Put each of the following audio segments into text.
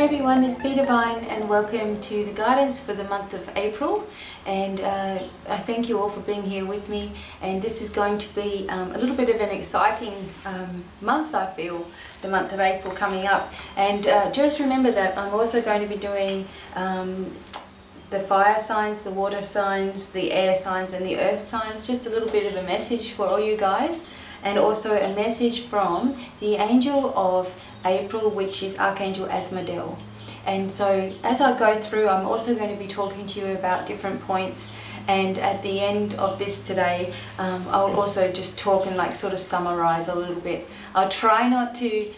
Hi everyone, it's Be Divine and welcome to the guidance for the month of April, and I thank you all for being here with me. And this is going to be a little bit of an exciting month, I feel, the month of April coming up. And just remember that I'm also going to be doing the fire signs, the water signs, the air signs and the earth signs, just a little bit of a message for all you guys, and also a message from the angel of April, which is Archangel Asmodel. And so as I go through, I'm also going to be talking to you about different points, and at the end of this today I'll also just talk and sort of summarize a little bit. I'll try not to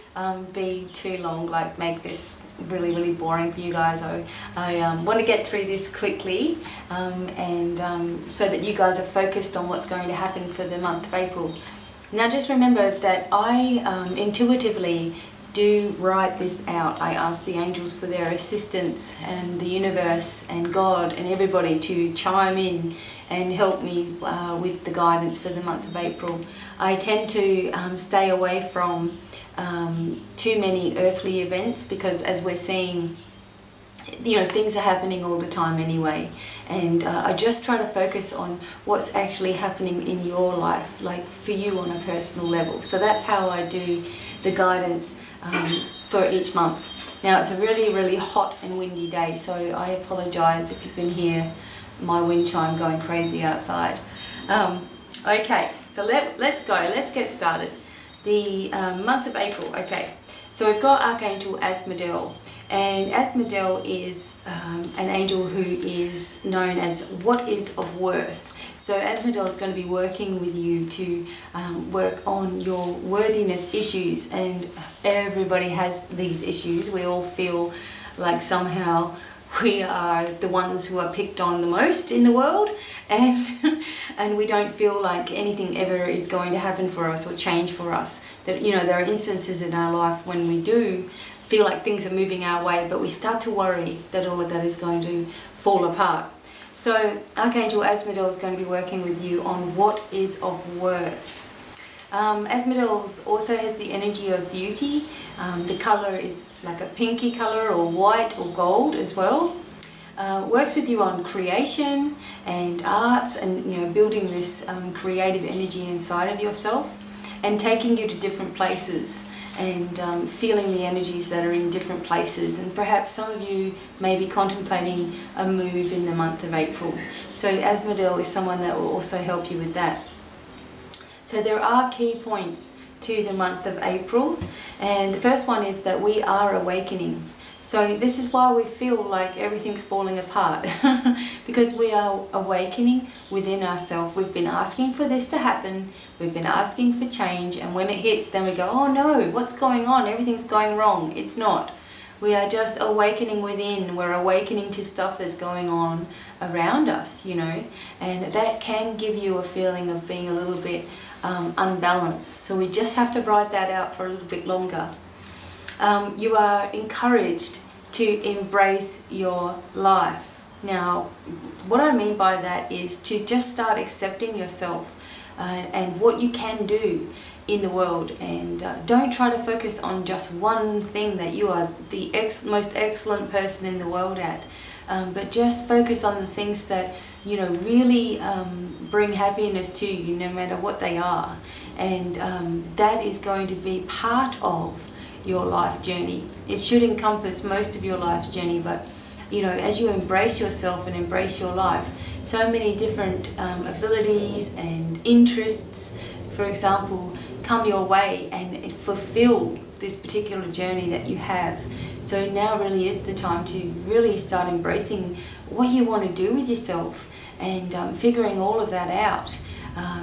be too long, make this really boring for you guys. I want to get through this quickly so that you guys are focused on what's going to happen for the month of April. Now just remember that I intuitively do write this out. I ask the angels for their assistance, and the universe and God and everybody to chime in and help me with the guidance for the month of April. I tend to stay away from too many earthly events, because as we're seeing, things are happening all the time anyway, and I just try to focus on what's actually happening in your life, for you on a personal level. So that's how I do the guidance for each month. Now it's a really hot and windy day, so I apologize if you can hear my wind chime going crazy outside. Okay, so let's go, let's get started. The month of April. Okay, so we've got Archangel Asmodel. And Asmodel is an angel who is known as what is of worth. So Asmodel is going to be working with you to work on your worthiness issues, and everybody has these issues. We all feel like somehow we are the ones who are picked on the most in the world, and we don't feel like anything ever is going to happen for us or change for us. That there are instances in our life when we do feel like things are moving our way, but we start to worry that all of that is going to fall apart. So Archangel Asmodel is going to be working with you on what is of worth. Asmodel also has the energy of beauty. The color is like a pinky color, or white or gold as well. Works with you on creation and arts, and building this creative energy inside of yourself, and taking you to different places, and feeling the energies that are in different places. And perhaps some of you may be contemplating a move in the month of April. So Asmodel is someone that will also help you with that. So there are key points to the month of April, and the first one is that we are awakening. So this is why we feel like everything's falling apart, because we are awakening within ourselves. We've been asking for this to happen, we've been asking for change, and when it hits, then we go, oh no, what's going on? Everything's going wrong. It's not. We are just awakening within. We're awakening to stuff that's going on around us, and that can give you a feeling of being a little bit unbalanced. So we just have to ride that out for a little bit longer. You are encouraged to embrace your life. Now, what I mean by that is to just start accepting yourself and what you can do in the world, and don't try to focus on just one thing that you are the most excellent person in the world at, but just focus on the things that really bring happiness to you, no matter what they are, and that is going to be part of your life journey. It should encompass most of your life's journey, but as you embrace yourself and embrace your life, so many different abilities and interests, for example, come your way and fulfill this particular journey that you have. So now really is the time to really start embracing what you want to do with yourself, and figuring all of that out,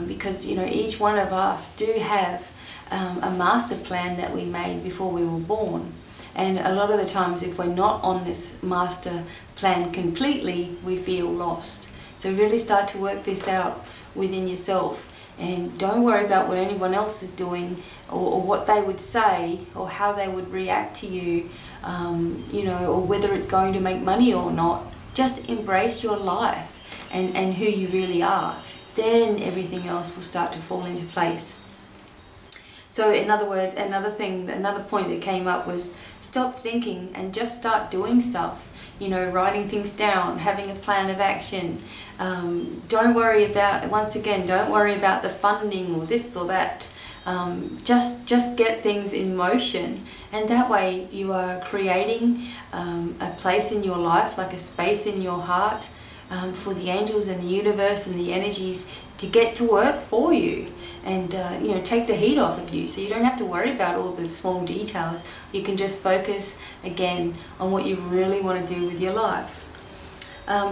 because each one of us do have a master plan that we made before we were born, and a lot of the times if we're not on this master plan completely, we feel lost. So really start to work this out within yourself, and don't worry about what anyone else is doing, or what they would say, or how they would react to you, or whether it's going to make money or not. Just embrace your life and who you really are. Then everything else will start to fall into place. So in other words, another point that came up was stop thinking and just start doing stuff. You know, writing things down, having a plan of action. Don't worry about, once again, don't worry about the funding or this or that. Just get things in motion, and that way you are creating a place in your life, like a space in your heart, for the angels and the universe and the energies to get to work for you, and you know, take the heat off of you, so you don't have to worry about all the small details. You can just focus again on what you really want to do with your life.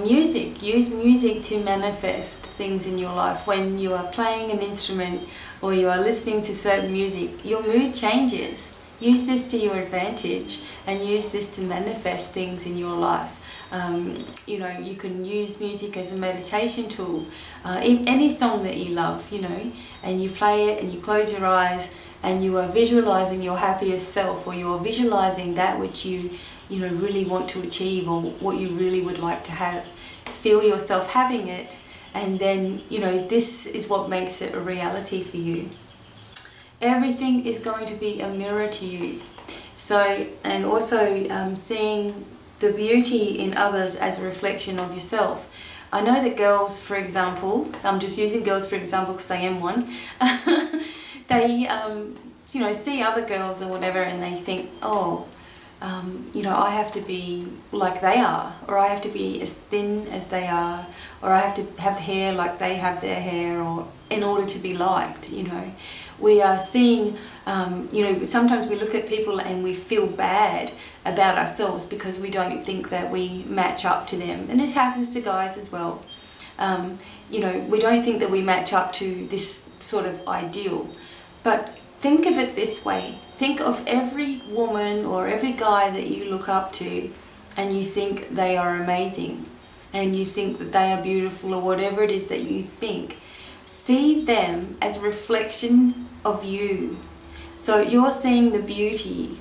Music. Use music to manifest things in your life. When you are playing an instrument or you are listening to certain music, your mood changes. Use this to your advantage and use this to manifest things in your life. You know, you can use music as a meditation tool. Any song that you love, you know, and you play it and you close your eyes and you are visualizing your happiest self, or you are visualizing that which you know, really want to achieve, or what you really would like to have. Feel yourself having it, and then, you know, this is what makes it a reality for you. Everything is going to be a mirror to you. So, and also seeing the beauty in others as a reflection of yourself. I know that girls, for example, I'm just using girls for example because I am one, they, you know, see other girls or whatever and they think, oh, you know, I have to be like they are, or I have to be as thin as they are, or I have to have hair like they have their hair, or in order to be liked, you know. We are seeing, you know, sometimes we look at people and we feel bad about ourselves because we don't think that we match up to them. And this happens to guys as well. You know, we don't think that we match up to this sort of ideal. But think of it this way. Think of every woman or every guy that you look up to and you think they are amazing, and you think that they are beautiful, or whatever it is that you think. See them as a reflection of you. So you're seeing the beauty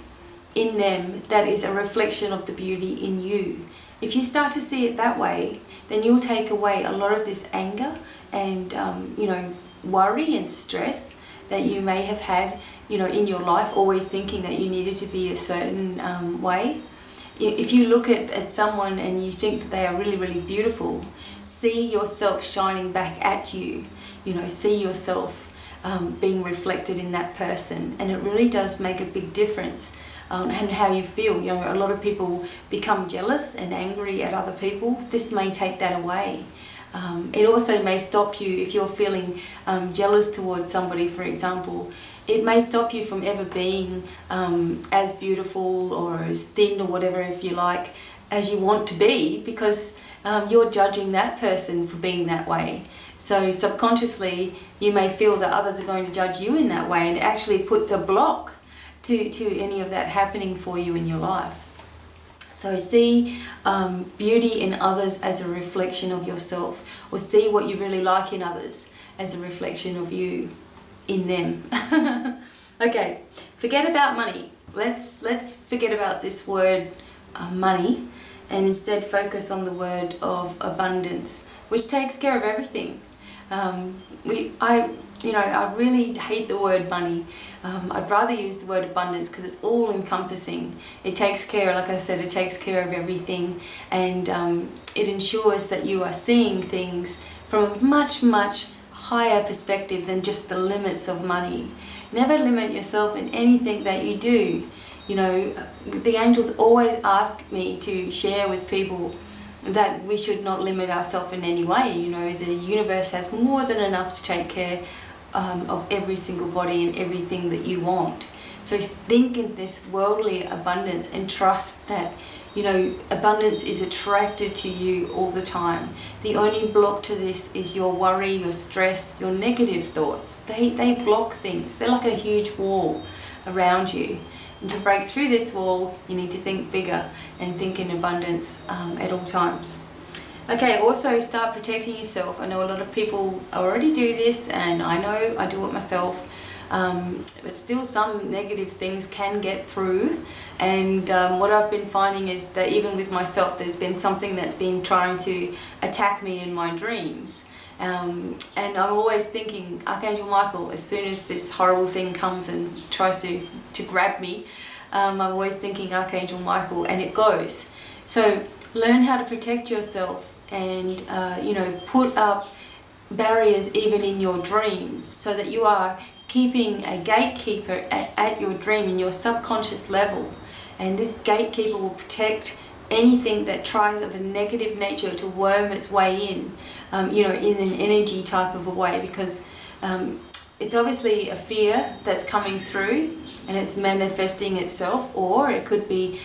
in them that is a reflection of the beauty in you. If you start to see it that way, then you'll take away a lot of this anger and you know, worry and stress that you may have had, you know, in your life, always thinking that you needed to be a certain way. If you look at someone and you think that they are really, really beautiful, see yourself shining back at you. You know, see yourself being reflected in that person, and it really does make a big difference on how you feel. You know, a lot of people become jealous and angry at other people. This may take that away. It also may stop you if you're feeling jealous towards somebody, for example. It may stop you from ever being as beautiful or as thin or whatever, if you like, as you want to be, because you're judging that person for being that way. So subconsciously you may feel that others are going to judge you in that way, and it actually puts a block to any of that happening for you in your life. So see beauty in others as a reflection of yourself, or see what you really like in others as a reflection of you in them. Okay, forget about money. Let's forget about this word money, and instead focus on the word of abundance, which takes care of everything. I really hate the word money. I'd rather use the word abundance because it's all encompassing. It takes care, like I said, it takes care of everything, and it ensures that you are seeing things from a much, much higher perspective than just the limits of money. Never limit yourself in anything that you do. You know, the angels always ask me to share with people that we should not limit ourselves in any way. You know, the universe has more than enough to take care of every single body and everything that you want. So think in this worldly abundance and trust that, you know, abundance is attracted to you all the time. The only block to this is your worry, your stress, your negative thoughts. They block things. They're like a huge wall around you. And to break through this wall, you need to think bigger and think in abundance at all times. Okay, also start protecting yourself. I know a lot of people already do this, and I know I do it myself. But still some negative things can get through, and what I've been finding is that even with myself, there's been something that's been trying to attack me in my dreams. And I'm always thinking Archangel Michael, as soon as this horrible thing comes and tries to grab me, I'm always thinking Archangel Michael, and it goes. So learn how to protect yourself and, you know, put up barriers even in your dreams, so that you are keeping a gatekeeper at your dream in your subconscious level. And this gatekeeper will protect anything that tries of a negative nature to worm its way in, you know, in an energy type of a way, because it's obviously a fear that's coming through and it's manifesting itself, or it could be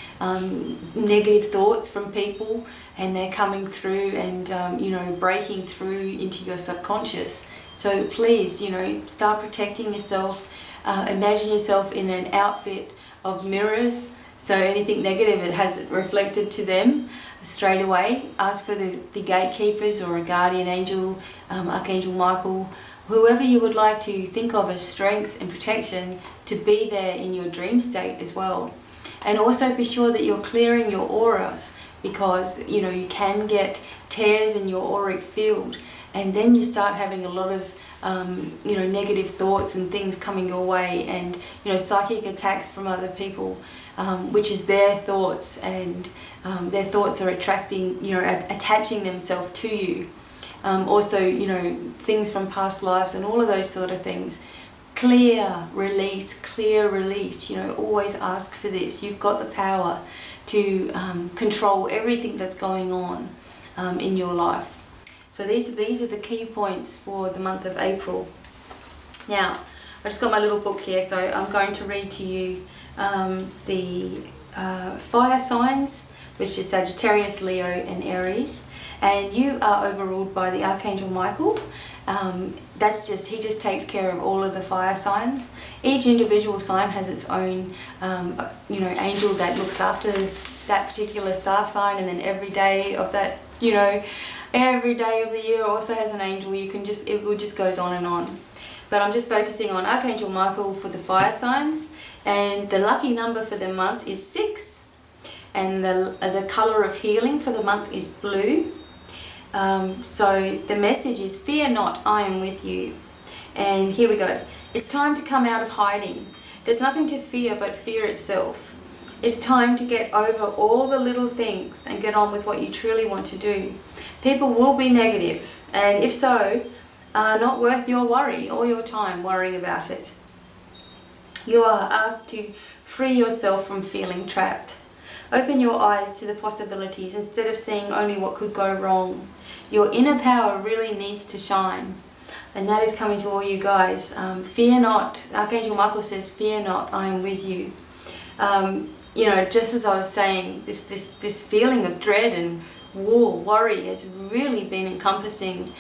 negative thoughts from people and they're coming through and, you know, breaking through into your subconscious. So please, you know, start protecting yourself. Imagine yourself in an outfit of mirrors, so anything negative, it has it reflected to them straight away. Ask for the gatekeepers or a guardian angel, Archangel Michael, whoever you would like to think of as strength and protection, to be there in your dream state as well. And also be sure that you're clearing your auras, because, you know, you can get tears in your auric field, and then you start having a lot of you know, negative thoughts and things coming your way, and, you know, psychic attacks from other people, which is their thoughts, and their thoughts are attracting, you know, attaching themselves to you. Also, you know, things from past lives and all of those sort of things. Clear release, you know, always ask for this. You've got the power to control everything that's going on in your life. So these are the key points for the month of April. Now, I've just got my little book here, so I'm going to read to you the fire signs, which is Sagittarius, Leo and Aries. And you are overruled by the Archangel Michael. He just takes care of all of the fire signs. Each individual sign has its own, you know, angel that looks after that particular star sign, and then every day of that, you know, every day of the year also has an angel. It just goes on and on. But I'm just focusing on Archangel Michael for the fire signs, and the lucky number for the month is 6, and the color of healing for the month is blue. So the message is, fear not, I am with you. And here we go. It's time to come out of hiding. There's nothing to fear but fear itself. It's time to get over all the little things and get on with what you truly want to do. People will be negative, and if so, not worth your worry or your time worrying about it. You are asked to free yourself from feeling trapped. Open your eyes to the possibilities instead of seeing only what could go wrong. Your inner power really needs to shine. And that is coming to all you guys. Fear not. Archangel Michael says, fear not, I am with you. You know, just as I was saying, this feeling of dread and worry has really been encompassing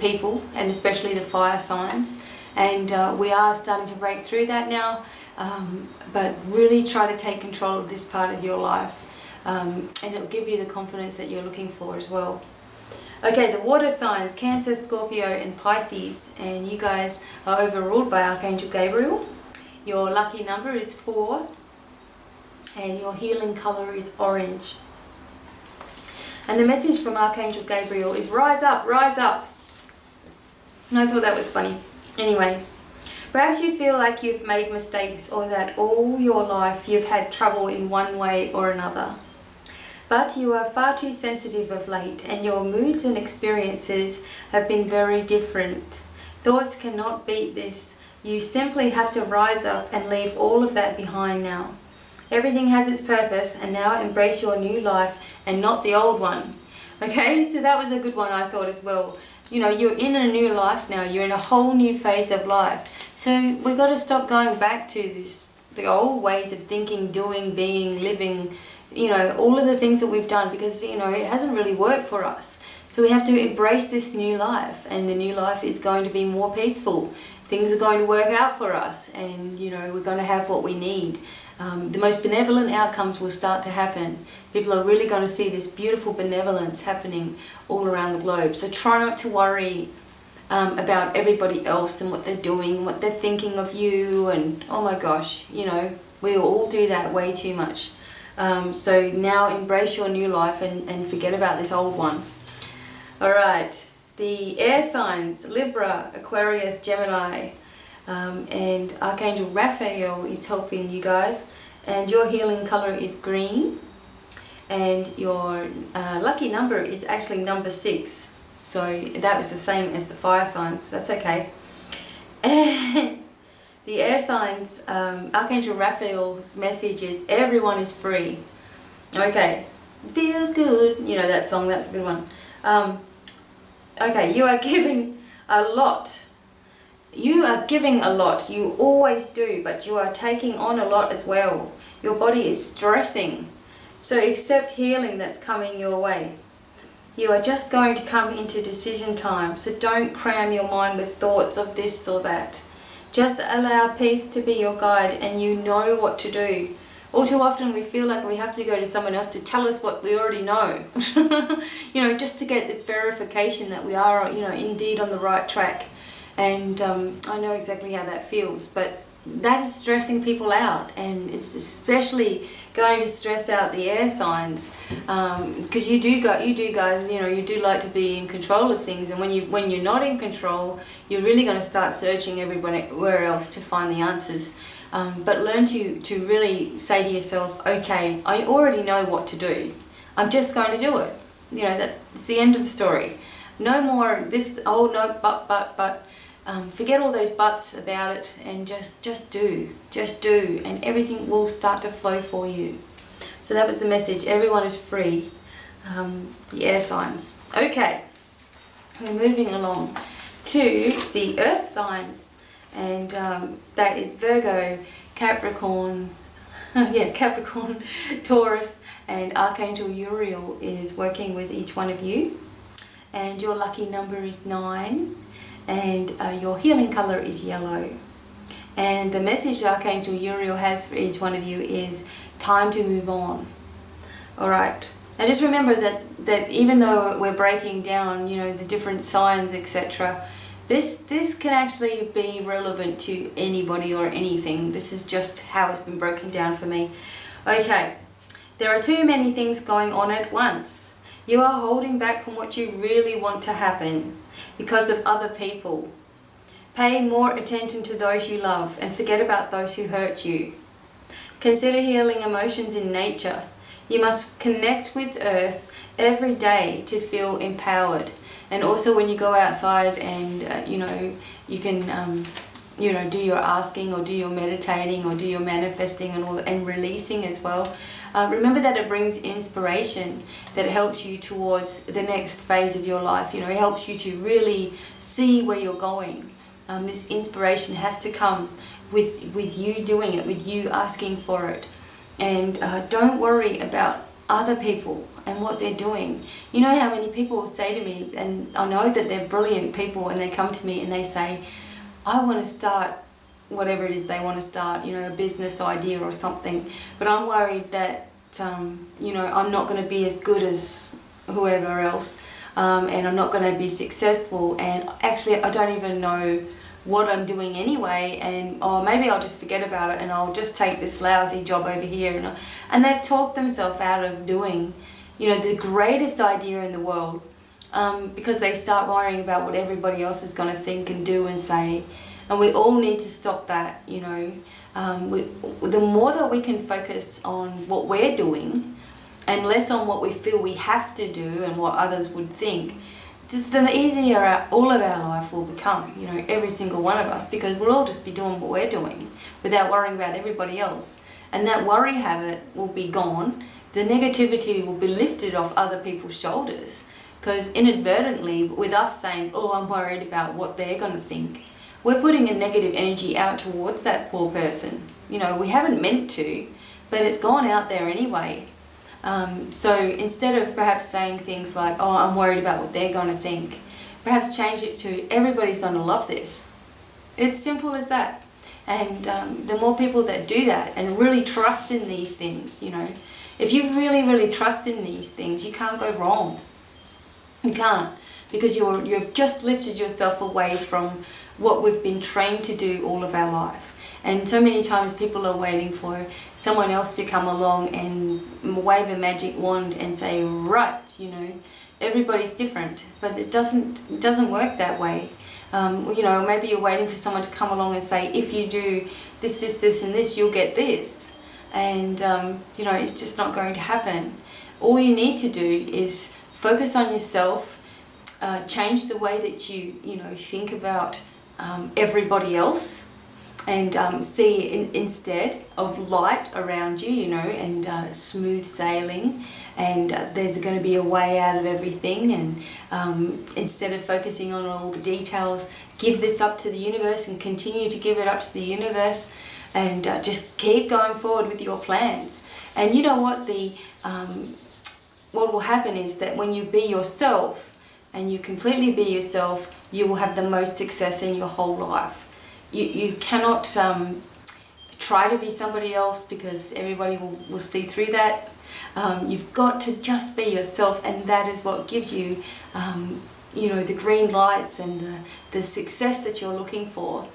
people, and especially the fire signs. And we are starting to break through that now. But really try to take control of this part of your life, and it will give you the confidence that you're looking for as well. Okay, the water signs, Cancer, Scorpio and Pisces, and you guys are overruled by Archangel Gabriel. Your lucky number is 4, and your healing color is orange. And the message from Archangel Gabriel is, rise up, rise up. And I thought that was funny. Anyway, perhaps you feel like you've made mistakes, or that all your life you've had trouble in one way or another. But you are far too sensitive of late, and your moods and experiences have been very different. Thoughts cannot beat this. You simply have to rise up and leave all of that behind now. Everything has its purpose, and now embrace your new life and not the old one. Okay, so that was a good one, I thought, as well. You know, you're in a new life now. You're in a whole new phase of life. So we've got to stop going back to the old ways of thinking, doing, being, living, you know, all of the things that we've done, because, you know, it hasn't really worked for us. So we have to embrace this new life, and the new life is going to be more peaceful. Things are going to work out for us, and, you know, we're going to have what we need. The most benevolent outcomes will start to happen. People are really going to see this beautiful benevolence happening all around the globe. So try not to worry about everybody else and what they're doing, what they're thinking of you, and oh my gosh, you know, we all do that way too much. So now embrace your new life and forget about this old one. Alright, the air signs, Libra, Aquarius, Gemini, and Archangel Raphael is helping you guys. And your healing color is green. And your lucky number is actually number 6. So that was the same as the fire signs. That's okay. And the air signs, Archangel Raphael's message is everyone is free. Okay, feels good. You know that song, that's a good one. Okay, you are giving a lot. You are giving a lot. You always do, but you are taking on a lot as well. Your body is stressing. So accept healing that's coming your way. You are just going to come into decision time, so don't cram your mind with thoughts of this or that. Just allow peace to be your guide and you know what to do. All too often we feel like we have to go to someone else to tell us what we already know. You know, just to get this verification that we are, you know, indeed on the right track. And I know exactly how that feels, but that is stressing people out, and it's especially going to stress out the air signs, because you do guys, you know, you do like to be in control of things, and when you're not in control, you're really going to start searching everywhere else to find the answers. But learn to really say to yourself, okay, I already know what to do. I'm just going to do it. You know, that's the end of the story. No more this, oh no, but. Forget all those buts about it and just do, and everything will start to flow for you. So that was the message. Everyone is free. The air signs. Okay, we're moving along to the earth signs, and that is Virgo, Capricorn, Capricorn, Taurus, and Archangel Uriel is working with each one of you. And your lucky number is 9. And your healing color is yellow. And the message Archangel Uriel has for each one of you is time to move on. Alright, now just remember that even though we're breaking down, you know, the different signs, etc., this can actually be relevant to anybody or anything. This is just how it's been broken down for me. Okay, there are too many things going on at once. You are holding back from what you really want to happen because of other people. Pay more attention to those you love and forget about those who hurt you. Consider healing emotions in nature. You must connect with earth every day to feel empowered. And also when you go outside and you know, you can you know, do your asking or do your meditating or do your manifesting and releasing as well. Remember that it brings inspiration that helps you towards the next phase of your life. You know, it helps you to really see where you're going. This inspiration has to come with you doing it, with you asking for it. And don't worry about other people and what they're doing. You know how many people say to me, and I know that they're brilliant people, and they come to me and they say, I want to start whatever it is they want to start, you know, a business idea or something, but I'm worried that, you know, I'm not going to be as good as whoever else, and I'm not going to be successful, and actually I don't even know what I'm doing anyway, and oh, maybe I'll just forget about it and I'll just take this lousy job over here, and they've talked themselves out of doing, you know, the greatest idea in the world, because they start worrying about what everybody else is going to think and do and say. And we all need to stop that, you know. The more that we can focus on what we're doing and less on what we feel we have to do and what others would think, the easier all of our life will become, you know, every single one of us, because we'll all just be doing what we're doing without worrying about everybody else. And that worry habit will be gone. The negativity will be lifted off other people's shoulders, because inadvertently, with us saying, oh, I'm worried about what they're going to think, we're putting a negative energy out towards that poor person. You know, we haven't meant to, but it's gone out there anyway. So instead of perhaps saying things like, oh, I'm worried about what they're going to think, perhaps change it to, everybody's going to love this. It's simple as that. And the more people that do that and really trust in these things, you know, if you really, really trust in these things, you can't go wrong. You can't, because you've just lifted yourself away from what we've been trained to do all of our life. And so many times people are waiting for someone else to come along and wave a magic wand and say, right, you know, everybody's different, but it doesn't work that way. You know, maybe you're waiting for someone to come along and say, if you do this, this, this, and this, you'll get this. And, you know, it's just not going to happen. All you need to do is focus on yourself, change the way that you know, think about everybody else, and see instead of light around you, you know, and smooth sailing, and there's going to be a way out of everything. And instead of focusing on all the details, give this up to the universe and continue to give it up to the universe, and just keep going forward with your plans. And you know what, what will happen is that when you be yourself and you completely be yourself, you will have the most success in your whole life. You cannot try to be somebody else, because everybody will see through that. You've got to just be yourself, and that is what gives you, you know, the green lights and the success that you're looking for.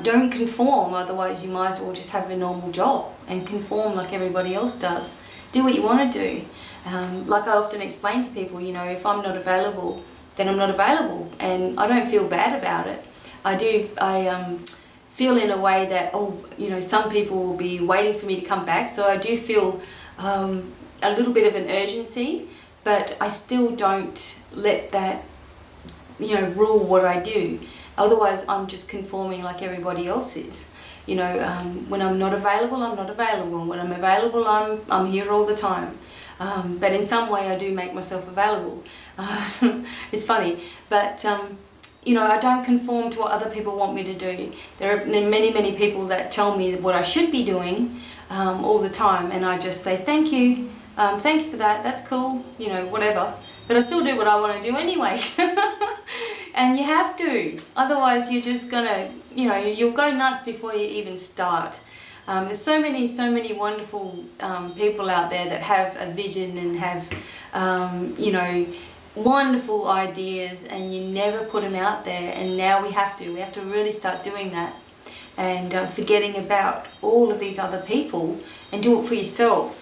Don't conform, otherwise you might as well just have a normal job and conform like everybody else does. Do what you want to do. Like I often explain to people, you know, if I'm not available, then I'm not available, and I don't feel bad about it. I feel in a way that, oh, you know, some people will be waiting for me to come back, so I do feel a little bit of an urgency, but I still don't let that, you know, rule what I do. Otherwise, I'm just conforming like everybody else is. You know, when I'm not available, I'm not available. When I'm available, I'm here all the time. But in some way, I do make myself available. It's funny, but you know, I don't conform to what other people want me to do. There are many people that tell me what I should be doing all the time, and I just say thank you, thanks for that, that's cool, you know, whatever. But I still do what I want to do anyway. And you have to, otherwise you're just gonna, you know, you'll go nuts before you even start. There's so many wonderful people out there that have a vision and have, you know, wonderful ideas, and you never put them out there. And now we have to really start doing that, and forgetting about all of these other people and do it for yourself.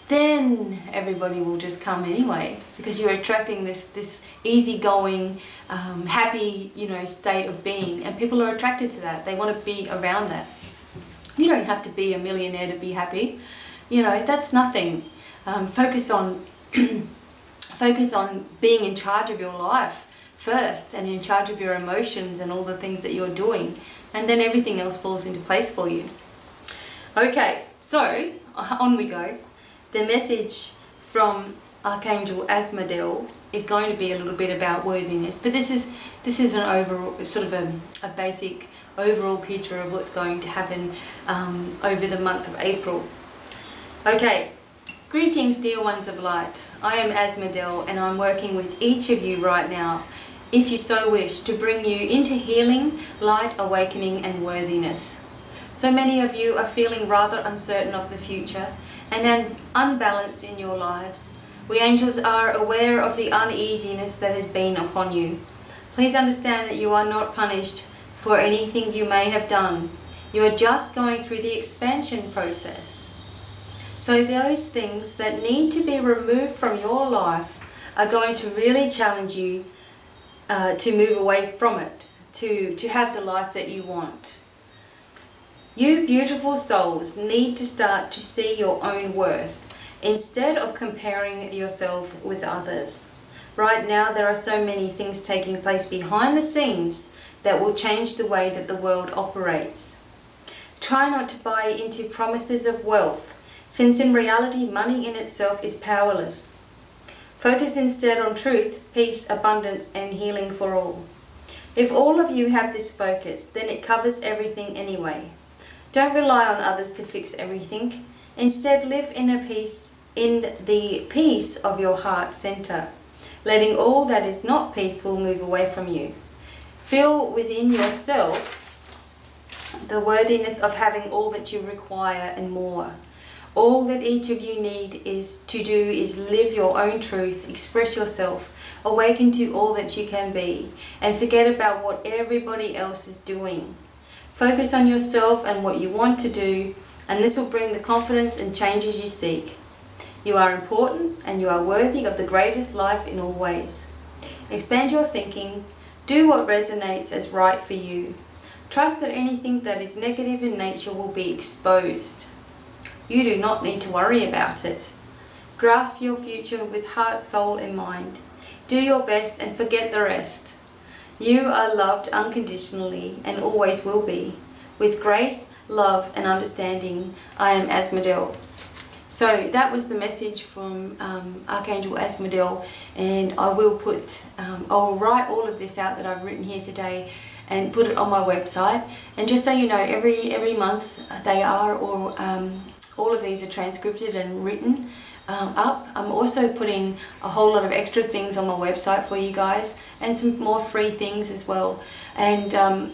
Then everybody will just come anyway, because you're attracting this easygoing, happy, you know, state of being, and people are attracted to that. They want to be around that. You don't have to be a millionaire to be happy. You know, that's nothing. Focus on focus on being in charge of your life first, and in charge of your emotions and all the things that you're doing, and then everything else falls into place for you. Okay, so on we go. The message from Archangel Asmodel is going to be a little bit about worthiness, but this is an overall, sort of a basic overall picture of what's going to happen over the month of April. Okay, greetings dear ones of light. I am Asmodel, and I'm working with each of you right now, if you so wish, to bring you into healing, light, awakening and worthiness. So many of you are feeling rather uncertain of the future and then unbalanced in your lives. We angels are aware of the uneasiness that has been upon you. Please understand that you are not punished for anything you may have done. You are just going through the expansion process. So those things that need to be removed from your life are going to really challenge you to move away from it, to have the life that you want. You beautiful souls need to start to see your own worth instead of comparing yourself with others. Right now there are so many things taking place behind the scenes that will change the way that the world operates. Try not to buy into promises of wealth, since in reality money in itself is powerless. Focus instead on truth, peace, abundance and healing for all. If all of you have this focus, then it covers everything anyway. Don't rely on others to fix everything. Instead, live in the peace of your heart center, letting all that is not peaceful move away from you. Feel within yourself the worthiness of having all that you require and more. All that each of you need to do is live your own truth, express yourself, awaken to all that you can be, and forget about what everybody else is doing. Focus on yourself and what you want to do, and this will bring the confidence and changes you seek. You are important and you are worthy of the greatest life in all ways. Expand your thinking. Do what resonates as right for you. Trust that anything that is negative in nature will be exposed. You do not need to worry about it. Grasp your future with heart, soul, and mind. Do your best and forget the rest. You are loved unconditionally and always will be. With grace, love, and understanding, I am Asmodel. So that was the message from Archangel Asmodel, and I'll write all of this out that I've written here today and put it on my website. And just so you know, every month they are, or all of these are transcribed and written up. I'm also putting a whole lot of extra things on my website for you guys, and some more free things as well. And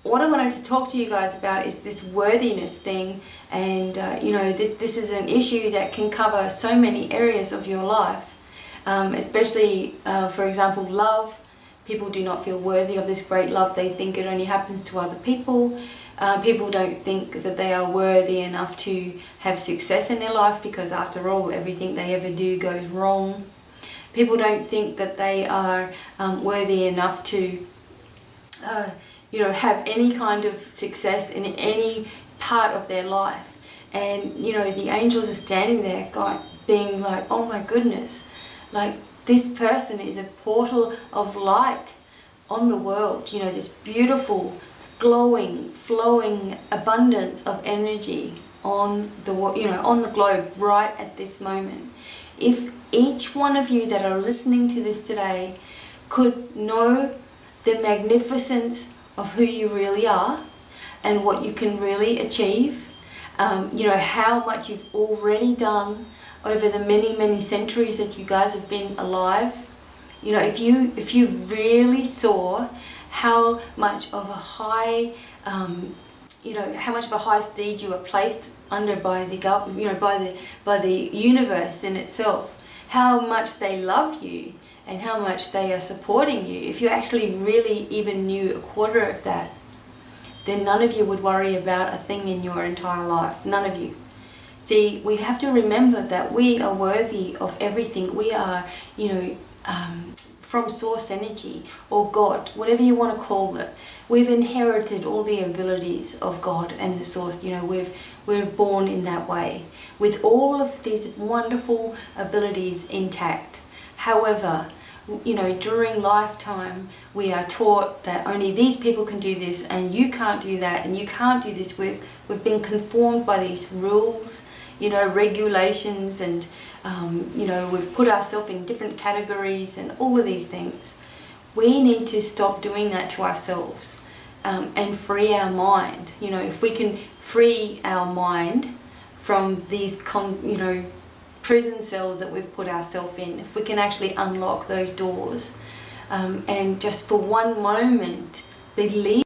what I wanted to talk to you guys about is this worthiness thing, and this is an issue that can cover so many areas of your life, especially for example, love. People do not feel worthy of this great love. They think it only happens to other people. People don't think that they are worthy enough to have success in their life, because after all, everything they ever do goes wrong. People don't think that they are worthy enough to have any kind of success in any part of their life. And the angels are standing there being like, oh my goodness, like this person is a portal of light on the world. This beautiful, glowing, flowing abundance of energy on the globe right at this moment. If each one of you that are listening to this today could know the magnificence of who you really are and what you can really achieve, how much you've already done over the many centuries that you guys have been alive. If you really saw how much of a high steed you are placed under by the universe in itself, how much they love you and how much they are supporting you. If you actually really even knew a quarter of that, then none of you would worry about a thing in your entire life. None of you. See, we have to remember that we are worthy of everything. We are, from source energy or God, whatever you want to call it. We've inherited all the abilities of God and the source. We're born in that way with all of these wonderful abilities intact. However, during lifetime, we are taught that only these people can do this, and you can't do that, and you can't do this. We've been conformed by these rules, regulations, and we've put ourselves in different categories and all of these things. We need to stop doing that to ourselves and free our mind. If we can free our mind from these prison cells that we've put ourselves in, if we can actually unlock those doors and just for one moment believe